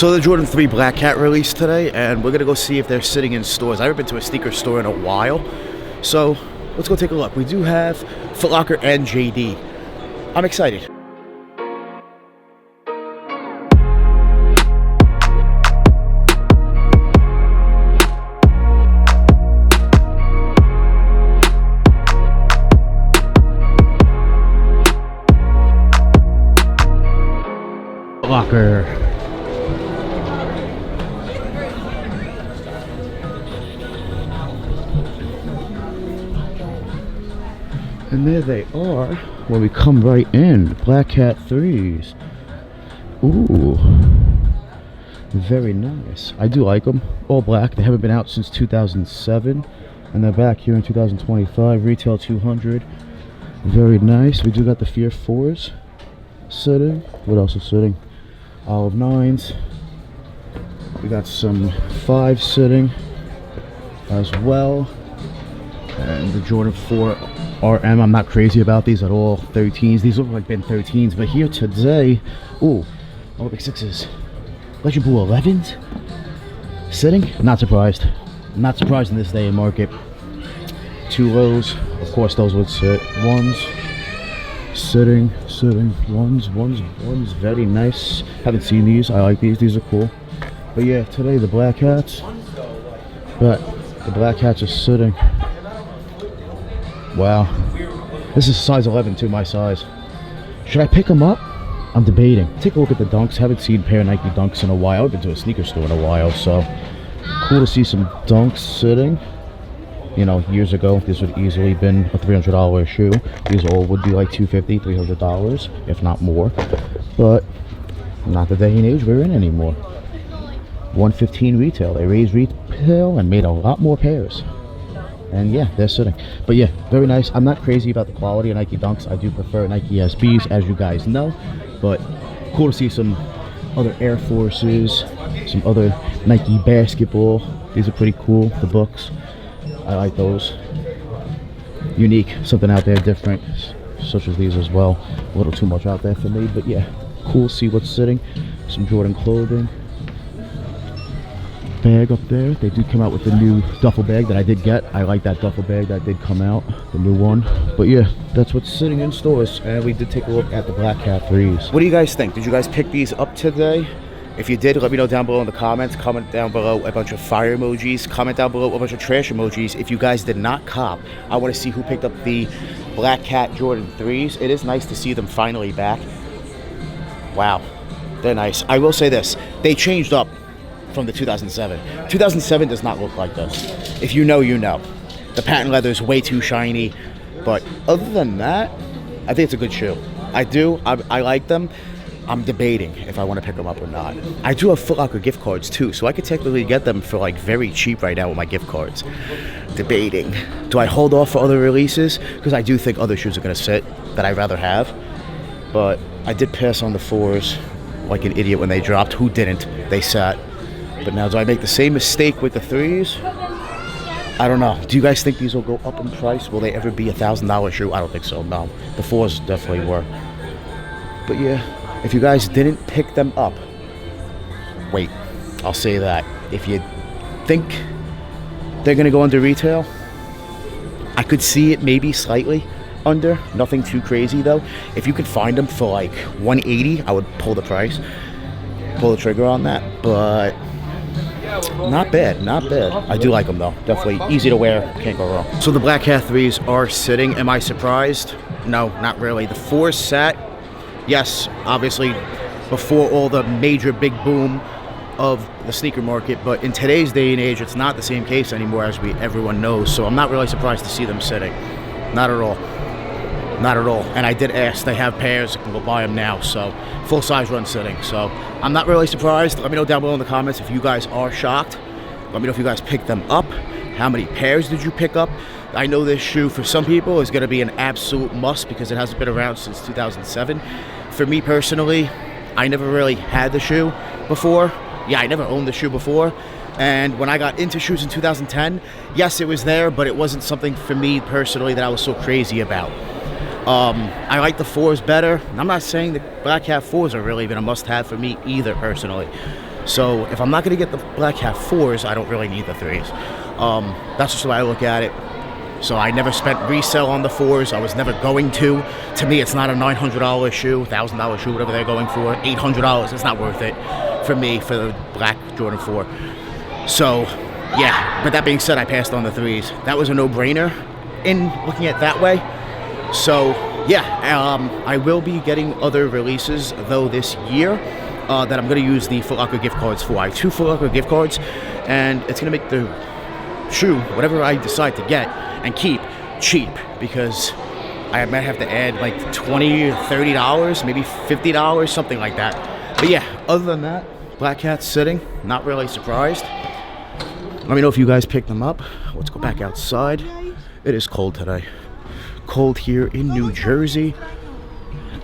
So the Jordan 3 Black Cat released today, and we're gonna go see if they're sitting in stores. I haven't been to a sneaker store in a while, so let's go take a look. We do have Foot Locker and JD. I'm excited. Foot Locker. And there they are when we come right in. Black Cat 3s. Ooh. Very nice. I do like them. All black. They haven't been out since 2007. And they're back here in 2025. Retail $200. Very nice. We do got the Fear 4s sitting. What else is sitting? Olive 9s. We got some 5s sitting as well. And the Jordan 4 RM, I'm not crazy about these at all. 13s, these look like Ben 13s, but here today, ooh, Olympic 6s, Legend Blue 11s, sitting. Not surprised. Not surprised in this day and market. 2 lows, of course those would sit. 1s, sitting, sitting. 1s, very nice. Haven't seen these. I like these are cool. But yeah, today the Black Hats. But the Black Hats are sitting. Wow, this is size 11 too, my size. Should I pick them up? I'm debating. Take a look at the Dunks. Haven't seen a pair of Nike Dunks in a while. I've been to a sneaker store in a while, so cool to see some Dunks sitting. You know, years ago, this would easily been a $300 shoe. These all would be like $250, $300, if not more. But not the day and age we're in anymore. $115 retail. They raised retail and made a lot more pairs. And yeah, they're sitting. But yeah, very nice. I'm not crazy about the quality of Nike Dunks. I do prefer Nike SBs, as you guys know. But cool to see some other Air Forces, some other Nike basketball. These are pretty cool, the books. I like those. Unique, something out there different, such as these as well. A little too much out there for me, but yeah, cool to see what's sitting. Some Jordan clothing. Bag up there. They did come out with the new duffel bag that I did get. I like that duffel bag that did come out, the new one. But yeah, that's what's sitting in stores. And we did take a look at the Black Cat 3s. What do you guys think? Did you guys pick these up today? If you did, let me know down below in the comments. Comment down below a bunch of fire emojis. Comment down below a bunch of trash emojis. If you guys did not cop, I want to see who picked up the Black Cat Jordan 3s. It is nice to see them finally back. Wow, they're nice. I will say this, they changed up from the 2007. 2007 does not look like this. If you know, you know. The patent leather is way too shiny, but other than that, I think it's a good shoe. I do. I like them. I'm debating if I want to pick them up or not. I do have Foot Locker gift cards too, so I could technically get them for like very cheap right now with my gift cards. Debating. Do I hold off for other releases? Because I do think other shoes are going to sit that I'd rather have. But I did pass on the 4s like an idiot when they dropped. Who didn't? They sat. But now, do I make the same mistake with the 3s? I don't know. Do you guys think these will go up in price? Will they ever be a $1,000 shoe? I don't think so, no. The 4s definitely were. But yeah, if you guys didn't pick them up, wait, I'll say that. If you think they're going to go under retail, I could see it maybe slightly under. Nothing too crazy, though. If you could find them for like $180, I would pull the price. Pull the trigger on that, but not bad, not bad. I do like them though. Definitely easy to wear. Can't go wrong. So the Black Cat 3s are sitting. Am I surprised? No, not really. The 4s sat. Yes, obviously before all the major big boom of the sneaker market, but in today's day and age, it's not the same case anymore, as everyone knows. So I'm not really surprised to see them sitting. Not at all. Not at all. And I did ask. They have pairs. I can go buy them now. So full size run sitting. So I'm not really surprised. Let me know down below in the comments if you guys are shocked. Let me know if you guys picked them up. How many pairs did you pick up? I know this shoe for some people is going to be an absolute must because it hasn't been around since 2007. For me personally, I never really had the shoe before. Yeah, I never owned the shoe before. And when I got into shoes in 2010, yes, it was there, but it wasn't something for me personally that I was so crazy about. I like the 4s better. I'm not saying the Black Cat 4s are really even a must-have for me either, personally. So if I'm not going to get the Black Cat 4s, I don't really need the 3s. That's just the way I look at it. So I never spent resale on the 4s. I was never going to. To me, it's not a $900 shoe, $1,000 shoe, whatever they're going for. $800, it's not worth it for me, for the black Jordan 4. So, yeah. But that being said, I passed on the 3s. That was a no-brainer in looking at it that way. So, yeah, I will be getting other releases, though, this year that I'm going to use the Foot Locker gift cards for. I have 2 Foot Locker gift cards, and it's going to make the shoe, whatever I decide to get and keep, cheap, because I might have to add like $20 or $30, maybe $50, something like that. But yeah, other than that, Black Cat's sitting, not really surprised. Let me know if you guys picked them up. Let's go back outside. It is cold today. Cold here in New Jersey.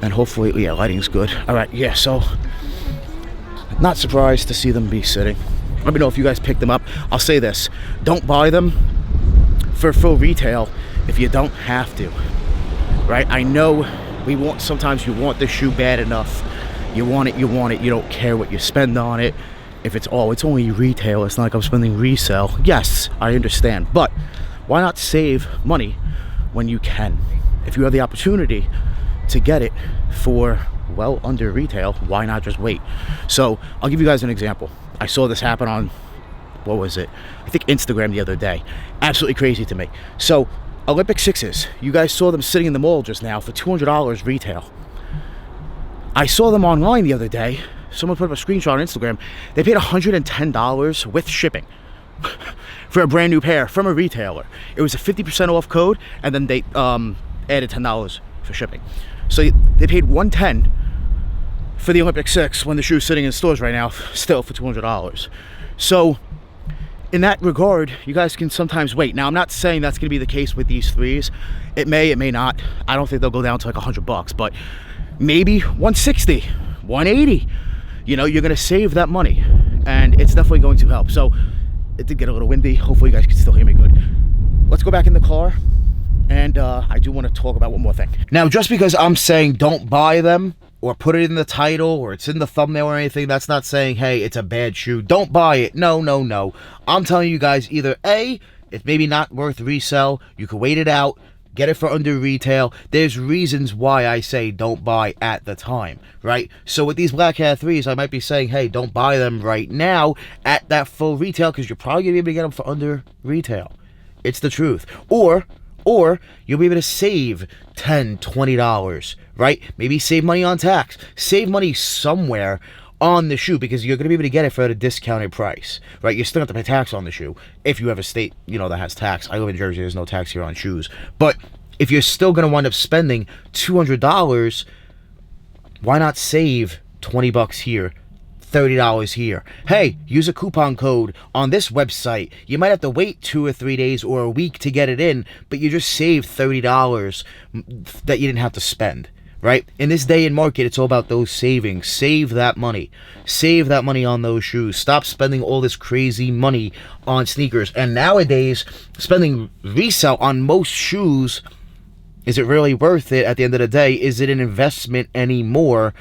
And hopefully, yeah, lighting's good. All right, yeah, so not surprised to see them be sitting. Let me know if you guys picked them up. I'll say this, don't buy them for full retail if you don't have to, right? I know sometimes you want the shoe bad enough. You want it, you don't care what you spend on it. If it's only retail, it's not like I'm spending resale. Yes, I understand, but why not save money when you can? If you have the opportunity to get it for well under retail, why not just wait? So I'll give you guys an example. I saw this happen on, what was it? I think Instagram the other day. Absolutely crazy to me. So Olympic 6s, you guys saw them sitting in the mall just now for $200 retail. I saw them online the other day. Someone put up a screenshot on Instagram. They paid $110 with shipping for a brand new pair from a retailer. It was a 50% off code, and then they added $10 for shipping. So they paid $110 for the Olympic 6 when the shoe's sitting in stores right now still for $200. So in that regard, you guys can sometimes wait. Now, I'm not saying that's going to be the case with these 3s. It may not. I don't think they'll go down to like $100, but maybe 160, 180. You know, you're going to save that money, and it's definitely going to help. So it did get a little windy. Hopefully you guys can still hear me good. Let's go back in the car, and I do want to talk about one more thing. Now, just because I'm saying don't buy them or put it in the title or it's in the thumbnail or anything, that's not saying, hey, it's a bad shoe, don't buy it. No. I'm telling you guys, either A, it's maybe not worth resell, you can wait it out, get it for under retail. There's reasons why I say don't buy at the time, right? So with these Black Cat 3s, I might be saying, hey, don't buy them right now at that full retail, because you're probably going to be able to get them for under retail. It's the truth. Or you'll be able to save $10, $20, right? Maybe save money on tax. Save money somewhere on the shoe, because you're going to be able to get it for at a discounted price, right? You still have to pay tax on the shoe if you have a state, that has tax. I live in Jersey. There's no tax here on shoes. But if you're still going to wind up spending $200, why not save $20 here? $30 here. Hey, use a coupon code on this website. You might have to wait 2 or 3 days or a week to get it in, but you just saved $30 that you didn't have to spend, right? In this day and market, it's all about those savings. Save that money. Save that money on those shoes. Stop spending all this crazy money on sneakers. And nowadays, spending resale on most shoes, is it really worth it at the end of the day? Is it an investment anymore?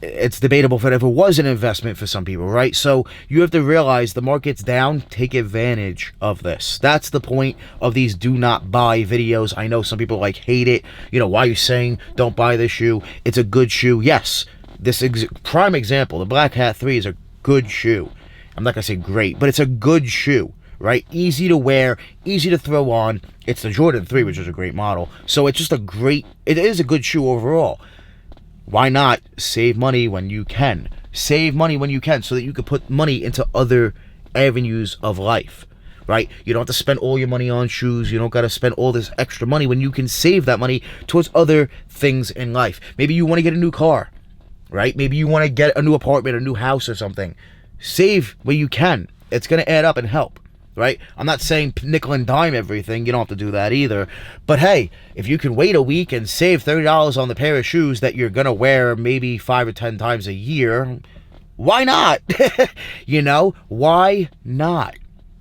It's debatable if it ever was an investment for some people, right? So you have to realize the market's down. Take advantage of this. That's the point of these do not buy videos. I know some people hate it. Why are you saying don't buy this shoe? It's a good shoe. Yes, this prime example, the Black Cat 3 is a good shoe. I'm not going to say great, but it's a good shoe, right? Easy to wear, easy to throw on. It's the Jordan 3, which is a great model. So it's just it is a good shoe overall. Why not save money when you can? Save money when you can so that you can put money into other avenues of life, right? You don't have to spend all your money on shoes. You don't got to spend all this extra money when you can save that money towards other things in life. Maybe you want to get a new car, right? Maybe you want to get a new apartment, a new house or something. Save where you can. It's going to add up and help, right? I'm not saying nickel and dime everything. You don't have to do that either. But hey, if you can wait a week and save $30 on the pair of shoes that you're going to wear maybe 5 or 10 times a year, why not? Why not?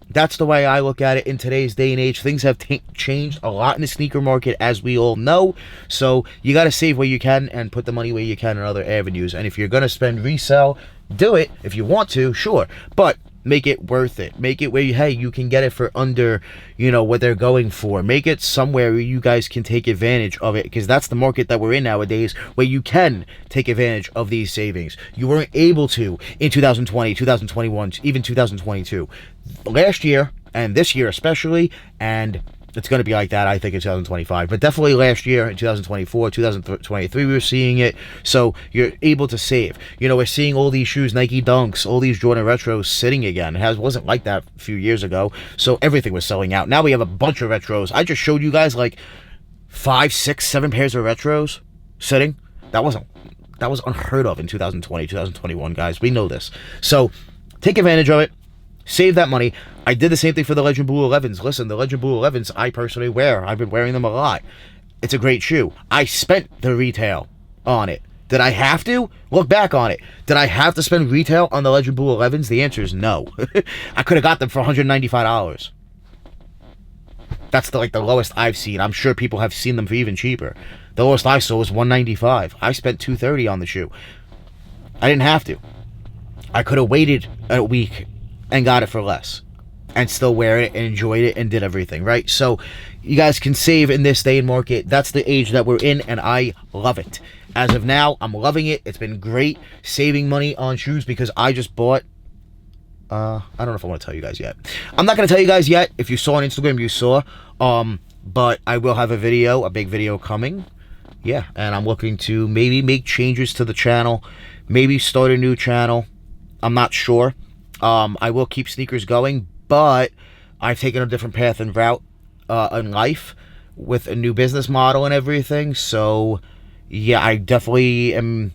That's the way I look at it in today's day and age. Things have changed a lot in the sneaker market, as we all know. So you got to save where you can and put the money where you can in other avenues. And if you're going to spend resale, do it if you want to, sure, but make it worth it. Make it where you can get it for under, what they're going for. Make it somewhere where you guys can take advantage of it, because that's the market that we're in nowadays, where you can take advantage of these savings. You weren't able to in 2020, 2021, even 2022. Last year, and this year especially, and it's going to be like that, I think, in 2025. But definitely last year, in 2024, 2023, we were seeing it. So you're able to save. We're seeing all these shoes, Nike Dunks, all these Jordan Retros sitting again. It wasn't like that a few years ago. So everything was selling out. Now we have a bunch of Retros. I just showed you guys like 5, 6, 7 pairs of Retros sitting. That was unheard of in 2020, 2021, guys. We know this. So take advantage of it. Save that money. I did the same thing for the Legend Blue 11s. Listen, the Legend Blue 11s I personally wear. I've been wearing them a lot. It's a great shoe. I spent the retail on it. Did I have to? Look back on it. Did I have to spend retail on the Legend Blue 11s? The answer is no. I could have got them for $195. That's the lowest I've seen. I'm sure people have seen them for even cheaper. The lowest I saw was $195. I spent $230 on the shoe. I didn't have to. I could have waited a week and got it for less and still wear it and enjoyed it and did everything, right? So you guys can save in this day and market. That's the age that we're in, and I love it. As of now, I'm loving it. It's been great saving money on shoes, because I just bought I don't know if I want to tell you guys yet. I'm not going to tell you guys yet. If you saw on Instagram, you saw, but I will have a big video coming. Yeah, and I'm looking to maybe make changes to the channel, maybe start a new channel. I'm not sure. I will keep sneakers going, but I've taken a different path and route in life with a new business model and everything. So, yeah, I definitely am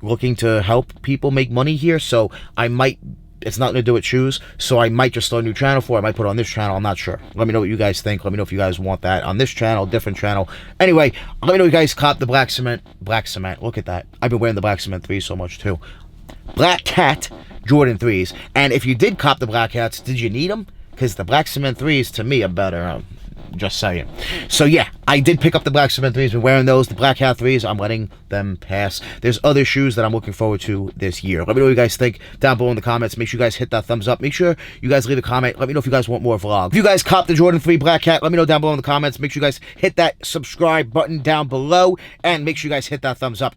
looking to help people make money here. So I might, it's nothing to do with shoes, so I might just start a new channel for it. I might put it on this channel. I'm not sure. Let me know what you guys think. Let me know if you guys want that on this channel, different channel. Anyway, let me know if you guys caught the black cement. Look at that. I've been wearing the black cement 3s so much too. Black Cat Jordan 3s. And if you did cop the Black Cats, did you need them? Because the black cement 3s to me are better. Just saying. So yeah, I did pick up the black cement 3s. Been wearing those. The Black Cat 3s, I'm letting them pass. There's other shoes that I'm looking forward to this year. Let me know what you guys think down below in the comments. Make sure you guys hit that thumbs up. Make sure you guys leave a comment. Let me know if you guys want more vlogs. If you guys cop the Jordan 3 Black Cat, let me know down below in the comments. Make sure you guys hit that subscribe button down below, and make sure you guys hit that thumbs up.